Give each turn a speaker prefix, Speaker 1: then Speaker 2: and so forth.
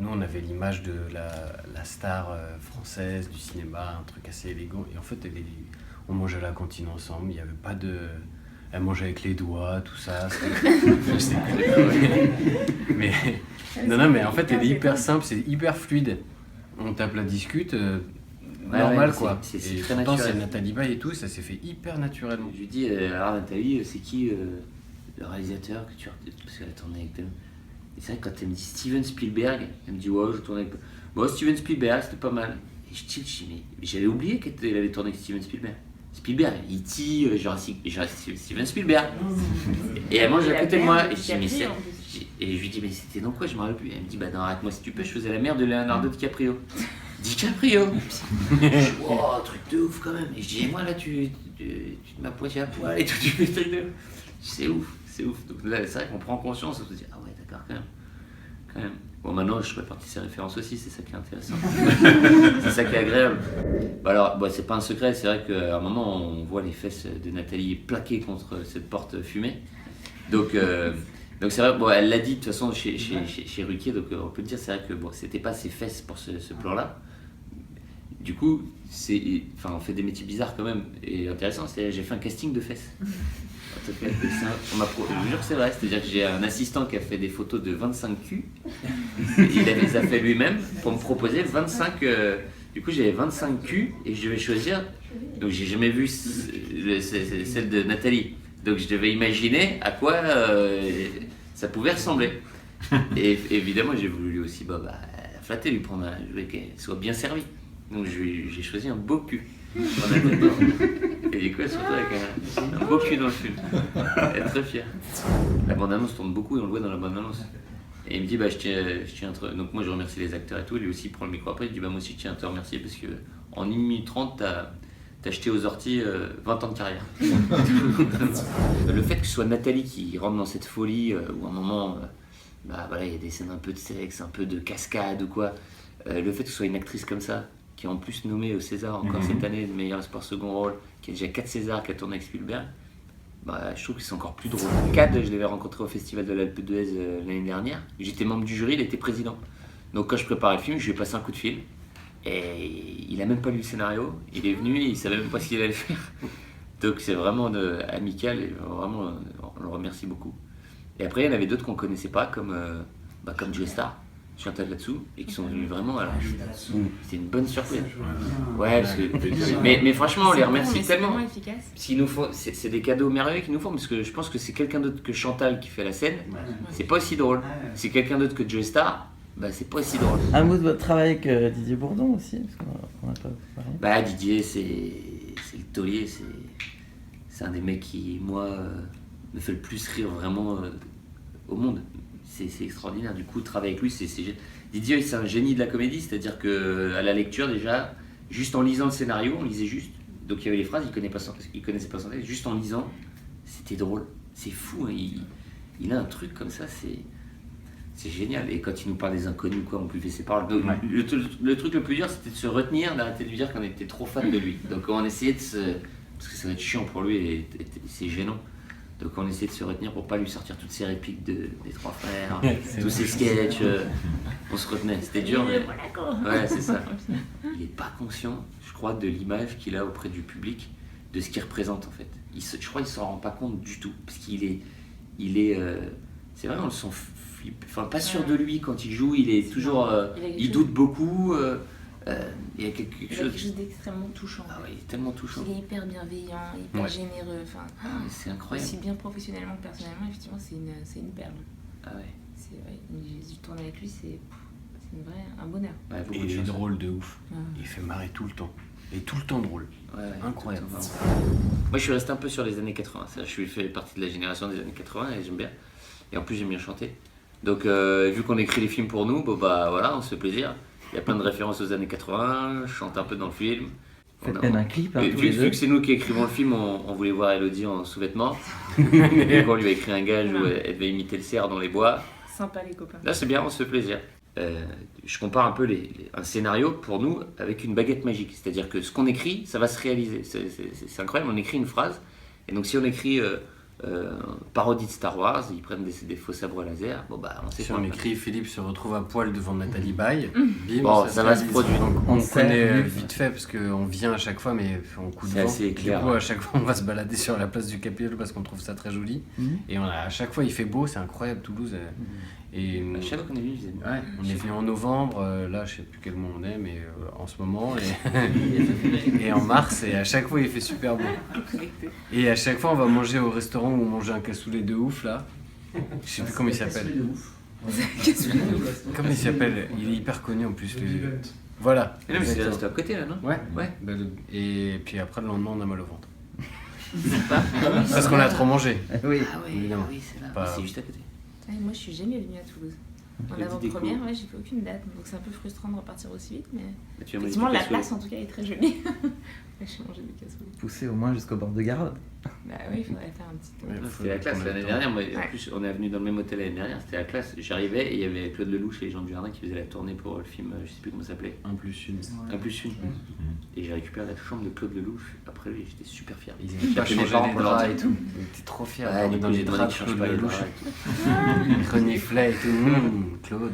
Speaker 1: nous, on avait l'image de la star française du cinéma, un truc assez élégant. Et en fait, on mangeait à la cantine ensemble. Il n'y avait pas de... Elle mangeait avec les doigts, tout ça. Mais non, mais en fait, elle est hyper simple, c'est hyper fluide. On tape la discute, normal quoi.
Speaker 2: C'est
Speaker 1: et
Speaker 2: très
Speaker 1: pourtant,
Speaker 2: naturel.
Speaker 1: c'est Nathalie Baye et tout, ça s'est fait hyper naturellement.
Speaker 2: Je lui dis, alors Nathalie, c'est qui le réalisateur que tu as... Parce qu'elle a tourné avec toi. Et c'est vrai que quand elle me dit Steven Spielberg, elle me dit ouais, je tourne avec... Bon, Steven Spielberg, c'était pas mal. Et je dis, mais j'avais oublié qu'elle avait tourné avec Steven Spielberg. Spielberg, E.T., Steven Spielberg. Et elle mange à côté de moi. Et je lui dis, mais c'était dans quoi? Je me rappelle plus. Elle me dit, bah non, arrête-moi si tu peux, je faisais la mère de Leonardo DiCaprio. DiCaprio. Je dis, oh, truc de ouf quand même. Et je dis, et moi là, tu m'as pointé à poil et tout, tu fais truc de ouf. C'est ouf, c'est ouf. Donc là, c'est vrai qu'on prend conscience, on se dit, ah ouais, d'accord, quand même. Bon, maintenant, je répartis ces références aussi, c'est ça qui est intéressant. C'est ça qui est agréable. Bah alors, c'est pas un secret, c'est vrai qu'à un moment, on voit les fesses de Nathalie plaquées contre cette porte fumée. Donc c'est vrai, elle l'a dit de toute façon chez Ruquier, donc on peut dire, c'est vrai que c'était pas ses fesses pour ce plan-là. Du coup, on fait des métiers bizarres quand même et intéressants. J'ai fait un casting de fesses. Je vous jure que c'est vrai, c'est-à-dire que j'ai un assistant qui a fait des photos de 25 culs. Il les a fait lui-même pour me proposer 25. Du coup, j'avais 25 culs et je devais choisir. Donc, j'ai jamais vu celle de Nathalie. Donc, je devais imaginer à quoi ça pouvait ressembler. Et évidemment, j'ai voulu lui aussi flatter, lui prendre je voulais qu'elle soit bien servie. Donc, j'ai choisi un beau cul. Et du coup, elle se retrouve avec un beau cul dans le film. Elle est très fière. La bande-annonce tourne beaucoup et on le voit dans la bande-annonce. Et il me dit, je tiens à te... Donc moi, je remercie les acteurs et tout. Lui aussi, il prend le micro après. Il dit, moi aussi, je tiens à te remercier parce que en 1 minute 30, t'as jeté aux orties 20 ans de carrière. Le fait que ce soit Nathalie qui rentre dans cette folie où à un moment, il y a des scènes un peu de sexe, un peu de cascade ou quoi. Le fait que ce soit une actrice comme ça, qui est en plus nommée au César encore cette année, de meilleur espoir second rôle, qui a déjà 4 Césars, qui a tourné avec Spielberg, je trouve que c'est encore plus drôle. Cad, je l'avais rencontré au Festival de l'Alpe d'Huez l'année dernière. J'étais membre du jury, il était président. Donc quand je préparais le film, je lui ai passé un coup de fil. Et il a même pas lu le scénario. Il est venu, il savait même pas ce qu'il allait faire. Donc c'est vraiment amical et vraiment, on le remercie beaucoup. Et après, il y en avait d'autres qu'on connaissait pas, comme Joe Star. Chantal là-dessous et qui sont venus vraiment c'est une bonne surprise. Ouais, parce que mais franchement on les remercie tellement. Parce qu'ils nous font, c'est des cadeaux merveilleux qu'ils nous font, parce que je pense que c'est quelqu'un d'autre que Chantal qui fait la scène, c'est pas aussi drôle. C'est quelqu'un d'autre que Joe Star, c'est pas aussi drôle.
Speaker 3: Un mot de votre travail avec Didier Bourdon aussi, parce qu'on n'a pas parlé.
Speaker 2: Didier, c'est le taulier, c'est un des mecs qui moi me fait le plus rire vraiment au monde. C'est extraordinaire, du coup, travailler avec lui, Didier, c'est un génie de la comédie, c'est-à-dire qu'à la lecture, déjà, juste en lisant le scénario, on lisait juste, donc il y avait les phrases, il connaissait pas son texte, juste en lisant, c'était drôle, c'est fou, hein, il a un truc comme ça, c'est génial, et quand il nous parle des inconnus, on buvait ses paroles, donc, le truc le plus dur, c'était de se retenir, d'arrêter de lui dire qu'on était trop fan de lui, donc on essayait parce que ça va être chiant pour lui, et c'est gênant. Donc on essayait de se retenir pour pas lui sortir toutes ces répliques des trois frères, tous ces sketchs. On se retenait, c'était dur. Mais... Ouais, c'est ça. Il n'est pas conscient, je crois, de l'image qu'il a auprès du public, de ce qu'il représente en fait. Je crois qu'il s'en rend pas compte du tout, parce qu'il est, c'est vrai, on le sent, pas sûr de lui quand il joue. Il est toujours, il doute beaucoup. Il y a quelque chose
Speaker 4: d'extrêmement touchant.
Speaker 2: Ah ouais, il est tellement touchant.
Speaker 4: Il est hyper bienveillant, hyper généreux.
Speaker 2: C'est incroyable.
Speaker 4: Aussi bien professionnellement que personnellement, effectivement, c'est une perle.
Speaker 2: Ah ouais.
Speaker 4: Je tourne avec lui, c'est un bonheur.
Speaker 1: Ouais, et il est drôle de ouf. Il fait marrer tout le temps. Et tout le temps drôle.
Speaker 2: Ouais,
Speaker 1: incroyable.
Speaker 2: Moi, je suis resté un peu sur les années 80. Je fais partie de la génération des années 80 et j'aime bien. Et en plus, j'aime bien chanter. Donc, vu qu'on écrit les films pour nous, voilà, on se fait plaisir. Il y a plein de références aux années 80, je chante un peu dans le film.
Speaker 3: Faites même un clip.
Speaker 2: Vu que c'est nous qui écrivons le film, on voulait voir Elodie en sous-vêtements. Donc on lui a écrit un gage où elle devait imiter le cerf dans les bois.
Speaker 4: Sympa les copains.
Speaker 2: Là c'est bien, on se fait plaisir. Je compare un peu un scénario pour nous avec une baguette magique. C'est-à-dire que ce qu'on écrit, ça va se réaliser. C'est incroyable, on écrit une phrase. Et donc si on écrit parodie de Star Wars, ils prennent des faux sabres laser. Bon, bah, on sait
Speaker 1: Si
Speaker 2: quoi.
Speaker 1: on écrit Philippe se retrouve à poil devant Nathalie Baye, bim,
Speaker 2: Bon, ça va se
Speaker 1: réalise.
Speaker 2: produire.
Speaker 1: Donc
Speaker 3: On
Speaker 1: on
Speaker 3: sait,
Speaker 1: connaît
Speaker 3: oui.
Speaker 1: vite fait parce qu'on vient à chaque fois, mais on coup de
Speaker 2: C'est
Speaker 1: vent.
Speaker 2: assez clair,
Speaker 1: Du coup,
Speaker 2: ouais.
Speaker 1: à chaque fois, on va se balader sur la place du Capitole parce qu'on trouve ça très joli.
Speaker 3: Mhm.
Speaker 1: Et à chaque fois, il fait beau, c'est incroyable, Toulouse. Et
Speaker 2: À chaque fois qu'on est venu, ils faisaient.
Speaker 1: ouais, on est venu en novembre, là, je sais plus quel mois on est, mais en ce moment, et en mars, et à chaque fois, il fait super beau. Et à chaque fois, on va manger au restaurant où on mange un cassoulet de ouf, là. Je sais plus comment il s'appelle. Comment il s'appelle? Il est hyper connu en plus. Voilà.
Speaker 2: Mais non, mais c'est le
Speaker 1: Exactement.
Speaker 2: resto à côté là, non?
Speaker 1: Ouais.
Speaker 2: Ouais.
Speaker 1: Bah, et puis après, le lendemain, on a mal au ventre.
Speaker 2: Sympa.
Speaker 1: Parce qu'on a trop mangé.
Speaker 3: Oui.
Speaker 2: Ah ouais,
Speaker 1: Évidemment.
Speaker 2: oui, c'est là.
Speaker 1: Pas-
Speaker 2: C'est juste à côté.
Speaker 4: Ouais, moi, je suis jamais venue à Toulouse. En
Speaker 2: Le
Speaker 4: avant-première,
Speaker 2: déco.
Speaker 4: ouais, j'ai fait aucune date, donc c'est un peu frustrant de repartir aussi vite, mais
Speaker 2: Bah, tu vas
Speaker 4: effectivement, la
Speaker 2: modifier
Speaker 4: place en tout cas est très jolie. Ouais, j'ai mangé des casseroles.
Speaker 3: Pousser au moins jusqu'au bord de Garonne.
Speaker 4: Bah oui, il faudrait faire un petit tour.
Speaker 1: Ouais,
Speaker 2: Non,
Speaker 1: faut
Speaker 2: c'était la classe
Speaker 1: prendre le
Speaker 2: l'année
Speaker 1: temps.
Speaker 2: dernière. Moi, en
Speaker 4: Ouais.
Speaker 2: plus, on est venu dans le même hôtel l'année dernière. C'était la classe. J'arrivais et il y avait Claude Lelouch et les gens du jardin qui faisaient la tournée pour le film, je sais plus comment ça s'appelait.
Speaker 1: 1+1.
Speaker 2: Un plus une. Et j'ai récupéré la chambre de Claude Lelouch. Après lui, j'étais super fier.
Speaker 1: Ils n'avaient pas
Speaker 2: J'ai appelé mes
Speaker 1: changé
Speaker 2: parents
Speaker 1: les
Speaker 2: pour leur
Speaker 1: draps
Speaker 2: dire.
Speaker 1: et tout. T'es trop fier.
Speaker 2: Ouais,
Speaker 1: dans
Speaker 2: du
Speaker 1: les
Speaker 2: coup, j'ai demandé
Speaker 1: draps,
Speaker 2: qu'ils
Speaker 1: Claude
Speaker 2: changent pas les
Speaker 1: Lelouch.
Speaker 2: draps et tout.
Speaker 1: Il reniflait et tout. Claude.